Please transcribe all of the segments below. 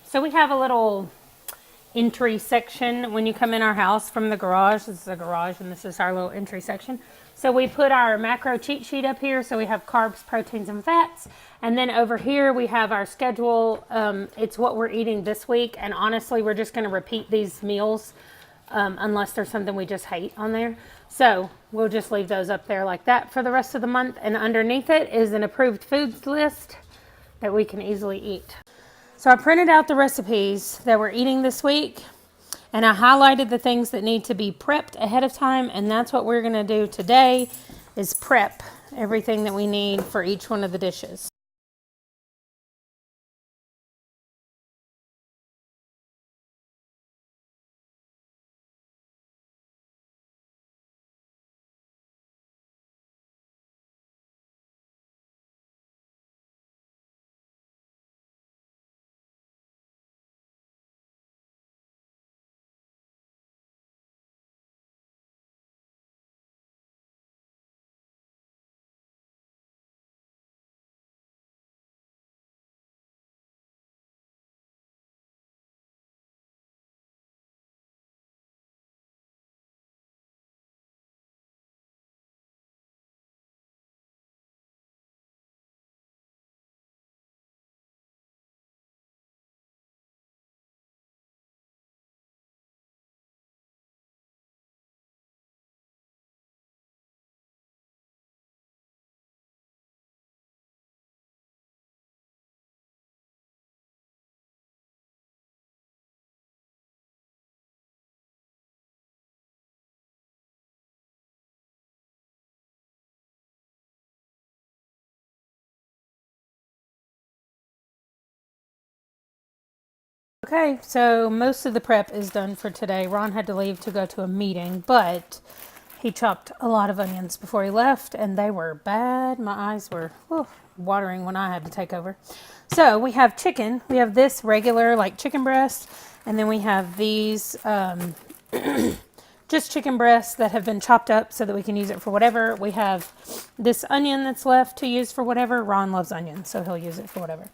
So we have a little entry section when you come in our house from the garage. This is a garage and this is our little entry section. So we put our macro cheat sheet up here. So we have carbs, proteins, and fats. And then over here we have our schedule. It's what we're eating this week. And honestly, we're just going to repeat these meals unless there's something we just hate on there. So we'll just leave those up there like that for the rest of the month. And underneath it is an approved foods list that we can easily eat. So I printed out the recipes that we're eating this week, and I highlighted the things that need to be prepped ahead of time, and that's what we're going to do today is prep everything that we need for each one of the dishes. Okay, so most of the prep is done for today. Ron had to leave to go to a meeting, but he chopped a lot of onions before he left, and they were bad. My eyes were watering when I had to take over. So we have chicken. We have this regular, like chicken breast, and then we have these just chicken breasts that have been chopped up so that we can use it for whatever. We have this onion that's left to use for whatever. Ron loves onions, so he'll use it for whatever.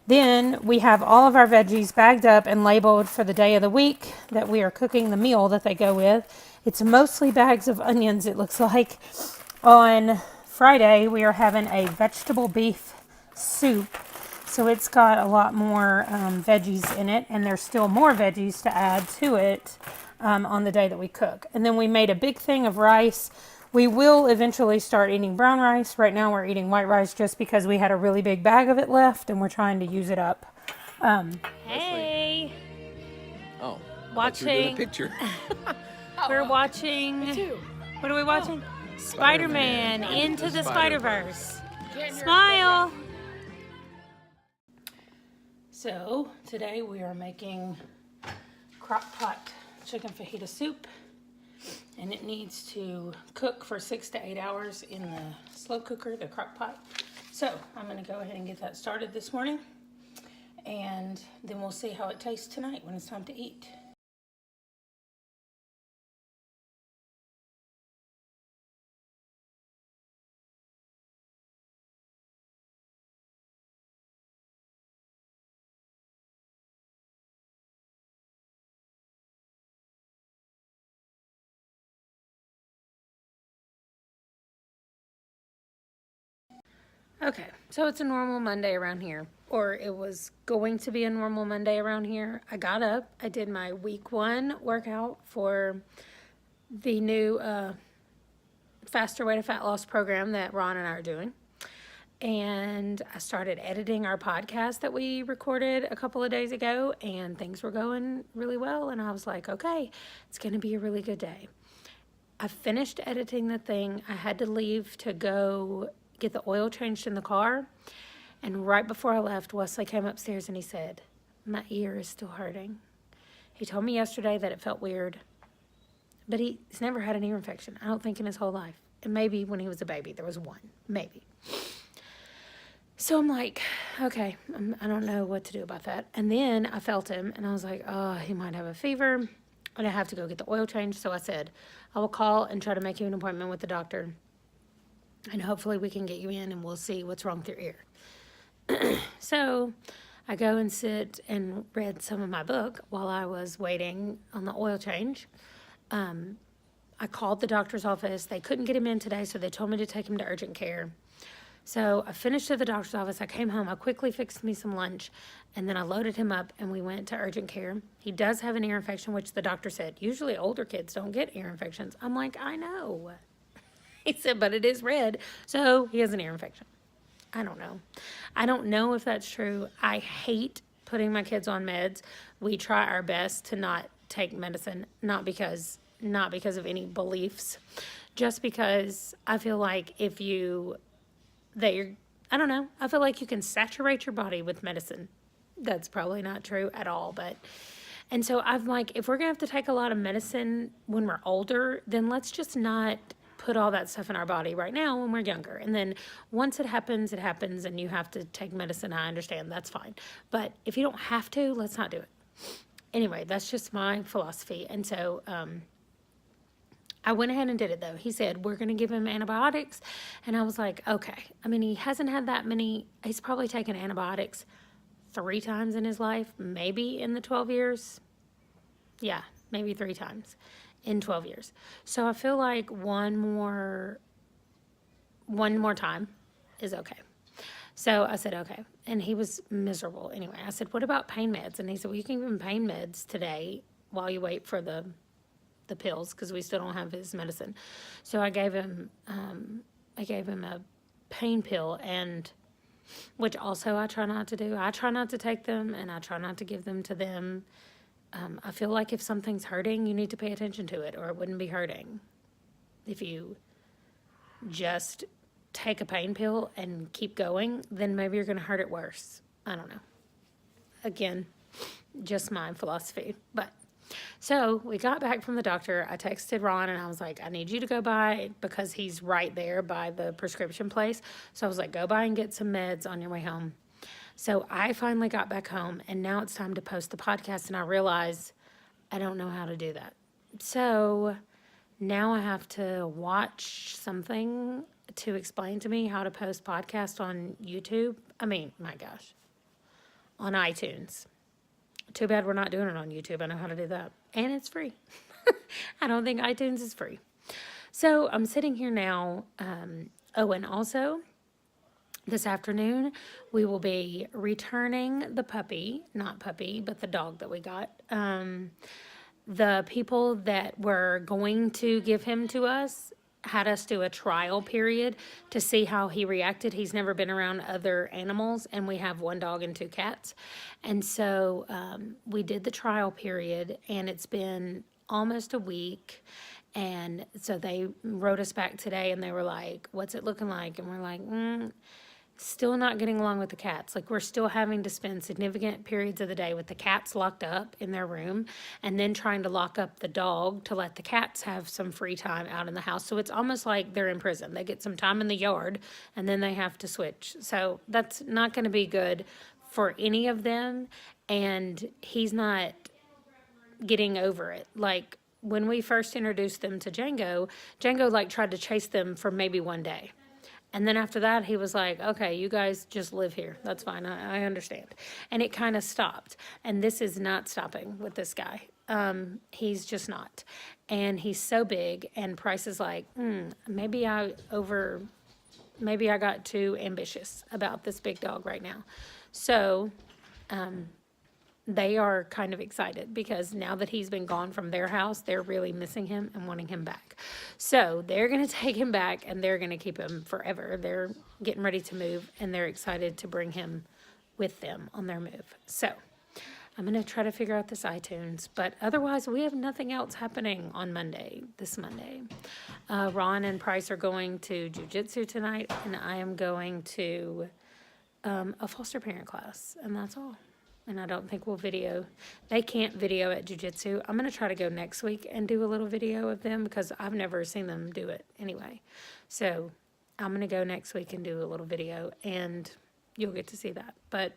Then we have all of our veggies bagged up and labeled for the day of the week that we are cooking the meal that they go with. It's mostly bags of onions, it looks like. On Friday, we are having a vegetable beef soup. So it's got a lot more veggies in it, and there's still more veggies to add to it on the day that we cook. And then we made a big thing of rice. We will eventually start eating brown rice. Right now we're eating white rice just because we had a really big bag of it left and we're trying to use it up. Hey! Oh, watching. A picture. We're watching. Me too. What are we watching? Spiderman-Into the Spiderverse. Smile! So today we are making crock pot chicken fajita soup. And it needs to cook for 6 to 8 hours in the slow cooker, the crock pot. So I'm going to go ahead and get that started this morning. And then we'll see how it tastes tonight when it's time to eat. Okay, so it's a normal Monday around here, or it was going to be a normal Monday around here. I got up, I did my week 1 workout for the new Faster Way to Fat Loss program that Ron and I are doing. And I started editing our podcast that we recorded a couple of days ago, and things were going really well. And I was like, okay, it's going to be a really good day. I finished editing the thing. I had to leave to go get the oil changed in the car, and right before I left, Wesley came upstairs and he said, my ear is still hurting. He told me yesterday that it felt weird, but he's never had an ear infection, I don't think, in his whole life. And maybe when he was a baby there was one, maybe. So I'm like, okay, I don't know what to do about that. And then I felt him and I was like, oh, he might have a fever and I have to go get the oil changed. So I said, I will call and try to make you an appointment with the doctor, and hopefully we can get you in and we'll see what's wrong with your ear. So I go and sit and read some of my book while I was waiting on the oil change. I called the doctor's office. They couldn't get him in today, so they told me to take him to urgent care. So I finished at the doctor's office. I came home. I quickly fixed me some lunch, and then I loaded him up, and we went to urgent care. He does have an ear infection, which the doctor said, usually older kids don't get ear infections. I'm like, I know. He said, but it is red, so he has an ear infection. I don't know. I don't know if that's true. I hate putting my kids on meds. We try our best to not take medicine, not because of any beliefs, just because I feel like I don't know, I feel like you can saturate your body with medicine. That's probably not true at all, and so I'm like, if we're gonna have to take a lot of medicine when we're older, then let's just not put all that stuff in our body right now when we're younger. And then once it happens, and you have to take medicine. I understand, that's fine. But if you don't have to, let's not do it. Anyway, that's just my philosophy. And so I went ahead and did it, though. He said, we're going to give him antibiotics. And I was like, okay. I mean, he hasn't had that many. He's probably taken antibiotics 3 times in his life, maybe in the 12 years. Yeah, maybe 3 times in 12 years. So I feel like one more time is okay. So I said, okay. And he was miserable anyway. I said, what about pain meds? And he said, well, you can give him pain meds today while you wait for the pills, because we still don't have his medicine. So I gave him a pain pill, and which also I try not to do. I try not to take them, and I try not to give them to them. I feel like if something's hurting, you need to pay attention to it, or it wouldn't be hurting. If you just take a pain pill and keep going, then maybe you're going to hurt it worse. I don't know. Again, just my philosophy. But so we got back from the doctor. I texted Ron and I was like, I need you to go by, because he's right there by the prescription place. So I was like, go by and get some meds on your way home. So I finally got back home, and now it's time to post the podcast, and I realize I don't know how to do that. So now I have to watch something to explain to me how to post podcast on YouTube. I mean, my gosh, on iTunes. Too bad we're not doing it on YouTube. I know how to do that. And it's free. I don't think iTunes is free. So I'm sitting here now. And also, this afternoon, we will be returning the puppy, not puppy, but the dog that we got. The people that were going to give him to us had us do a trial period to see how he reacted. He's never been around other animals, and we have 1 dog and 2 cats. And so we did the trial period, and it's been almost a week. And so they wrote us back today, and they were like, what's it looking like? And we're like, still not getting along with the cats. Like, we're still having to spend significant periods of the day with the cats locked up in their room, and then trying to lock up the dog to let the cats have some free time out in the house. So it's almost like they're in prison. They get some time in the yard, and then they have to switch. So that's not going to be good for any of them, and he's not getting over it. Like, when we first introduced them to Django like tried to chase them for maybe 1 day. And then after that, he was like, okay, you guys just live here. That's fine. I understand. And it kind of stopped. And this is not stopping with this guy. He's just not. And he's so big, and Price is like, maybe I got too ambitious about this big dog right now. So, they are kind of excited, because now that he's been gone from their house, they're really missing him and wanting him back. So they're going to take him back, and they're going to keep him forever. They're getting ready to move, and they're excited to bring him with them on their move. So I'm going to try to figure out this iTunes, but otherwise we have nothing else happening on this Monday. Ron and Price are going to jiu-jitsu tonight, and I am going to a foster parent class, and that's all. And I don't think we'll video. They can't video at jiu-jitsu. I'm going to try to go next week and do a little video of them, because I've never seen them do it anyway. So I'm going to go next week and do a little video, and you'll get to see that. But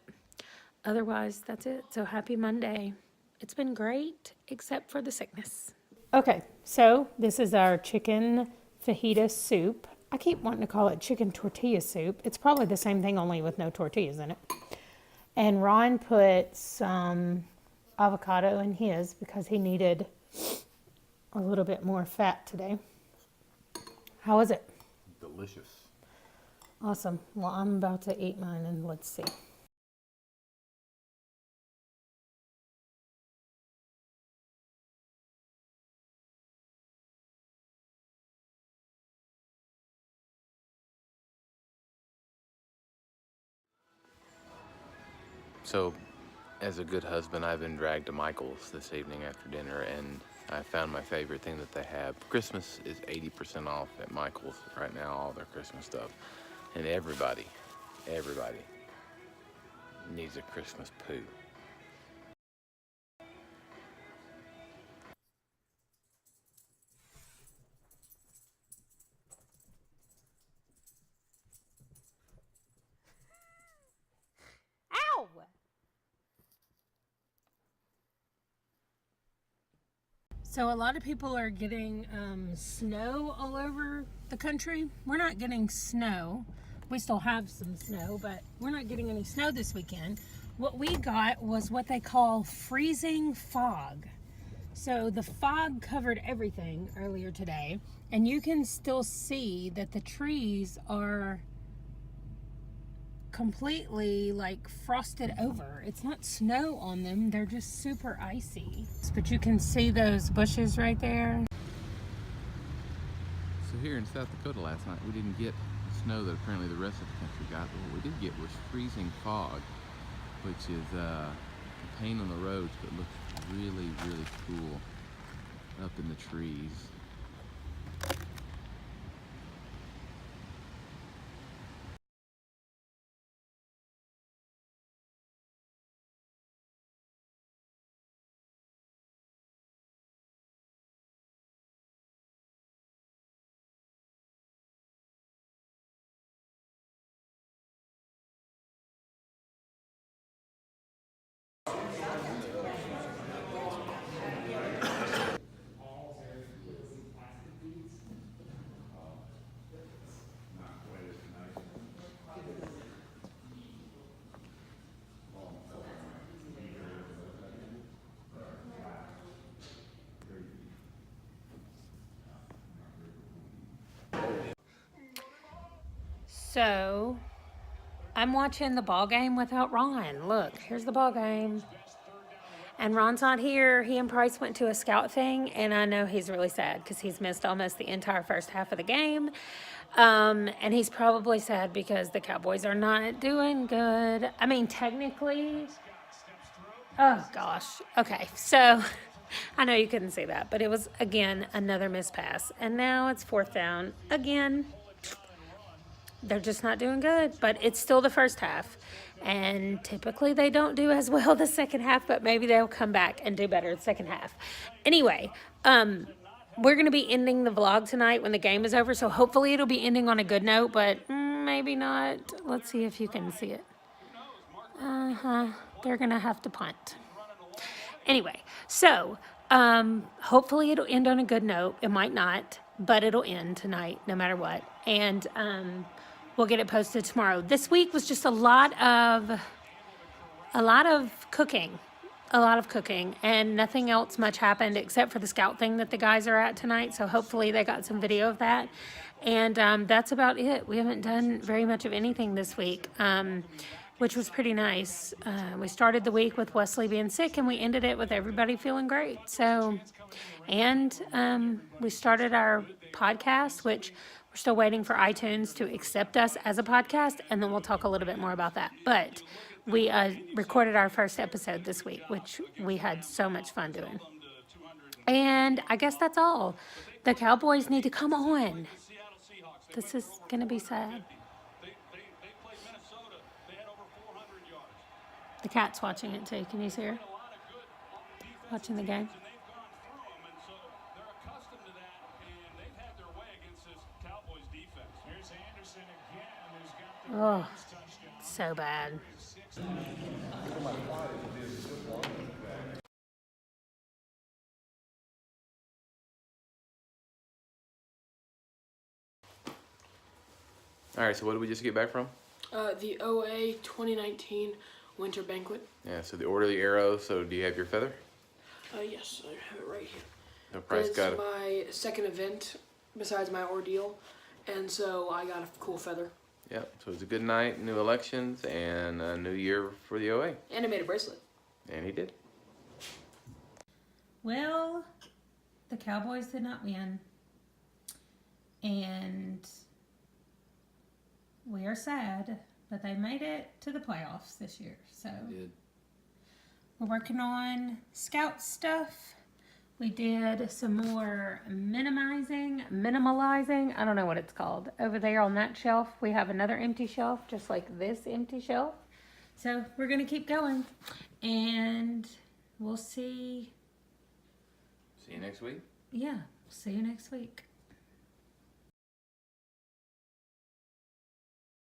otherwise, that's it. So happy Monday. It's been great, except for the sickness. Okay, so this is our chicken fajita soup. I keep wanting to call it chicken tortilla soup. It's probably the same thing, only with no tortillas in it. And Ron put some avocado in his because he needed a little bit more fat today. How was it? Delicious. Awesome. Well, I'm about to eat mine and let's see. So, as a good husband, I've been dragged to Michael's this evening after dinner, and I found my favorite thing that they have. Christmas is 80% off at Michael's right now, all their Christmas stuff. And everybody needs a Christmas poo. Ow! So a lot of people are getting snow all over the country. We're not getting snow. We still have some snow, but we're not getting any snow this weekend. What we got was what they call freezing fog. So the fog covered everything earlier today, and you can still see that the trees are completely like frosted over. It's not snow on them, they're just super icy. But you can see those bushes right there. So here in South Dakota last night, we didn't get the snow that apparently the rest of the country got, but what we did get was freezing fog, which is a pain on the roads, but looks really, really cool up in the trees. So I'm watching the ball game without Ron. Look, here's the ball game. And Ron's not here. He and Price went to a scout thing, and I know he's really sad because he's missed almost the entire first half of the game. And he's probably sad because the Cowboys are not doing good. I mean, technically, oh gosh. Okay, so I know you couldn't see that, but it was again another missed pass, and now it's fourth down again. They're just not doing good, but it's still the first half. And typically they don't do as well the second half, but maybe they'll come back and do better the second half. Anyway, we're going to be ending the vlog tonight when the game is over, so hopefully it'll be ending on a good note, but maybe not. Let's see if you can see it. They're going to have to punt. Anyway, so hopefully it'll end on a good note. It might not, but it'll end tonight no matter what. And we'll get it posted tomorrow. This week was just a lot of cooking. A lot of cooking, and nothing else much happened except for the scout thing that the guys are at tonight. So hopefully they got some video of that. And that's about it. We haven't done very much of anything this week, which was pretty nice. We started the week with Wesley being sick, and we ended it with everybody feeling great. So, and we started our podcast, which we're still waiting for iTunes to accept us as a podcast, and then we'll talk a little bit more about that. But we recorded our first episode this week, which we had so much fun doing. And I guess that's all. The Cowboys need to come on. This is going to be sad. The cat's watching it too. Can you see her? Watching the game. Oh, so bad. All right, so what did we just get back from? The OA 2019 Winter Banquet. Yeah, so the Order of the Arrow. So do you have your feather? Yes, I have it right here. No price It's got it. my second event besides my ordeal, and so I got a cool feather. Yep. So it's a good night, new elections, and a new year for the OA. And I made a bracelet. And he did. Well, the Cowboys did not win. And we are sad, but they made it to the playoffs this year. So Did. we're working on scout stuff. We did some more minimalizing. I don't know what it's called. Over there on that shelf, we have another empty shelf, just like this empty shelf. So we're going to keep going. And we'll see. See you next week. Yeah, see you next week.